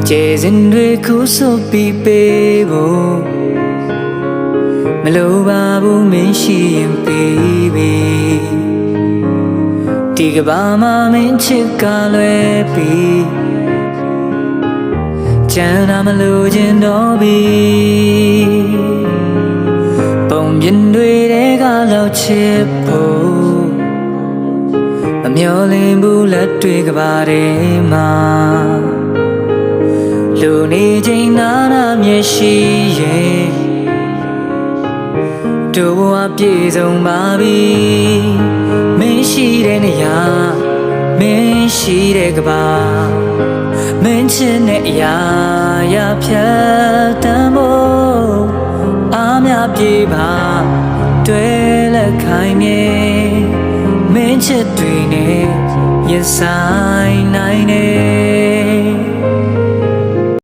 ကျေစင်တွေကိုဆိုပြီးပေးဖို့မလိုပါဘူးမင်းရှိရင်ပေးပြီဒီကဘာမှာမင်းချစ်ကလွယ်ပြီကျန်တာမလို့ခြင်းတော့ပြီပုံပြင်တွေကလောက်ချစ်ဖို့မမျောလင်းဘူးလက်တွေကဘာတွေမှာလူနေချိန်နာနာမျက်ရှိရဲ့တို့ဘဝပြည့်စုံပါပြီမင်းရှိတဲ့နေရာမင်းရှိတဲ့ကဘာမင်းချစ်တဲ့အရာရဖြတ်တမ်းဖို့အားများပြေပါတွေ့လက်ခိုင်းမြေမင်းချစ်တွေနဲ့ရင်ဆိုင်နိုင်နေ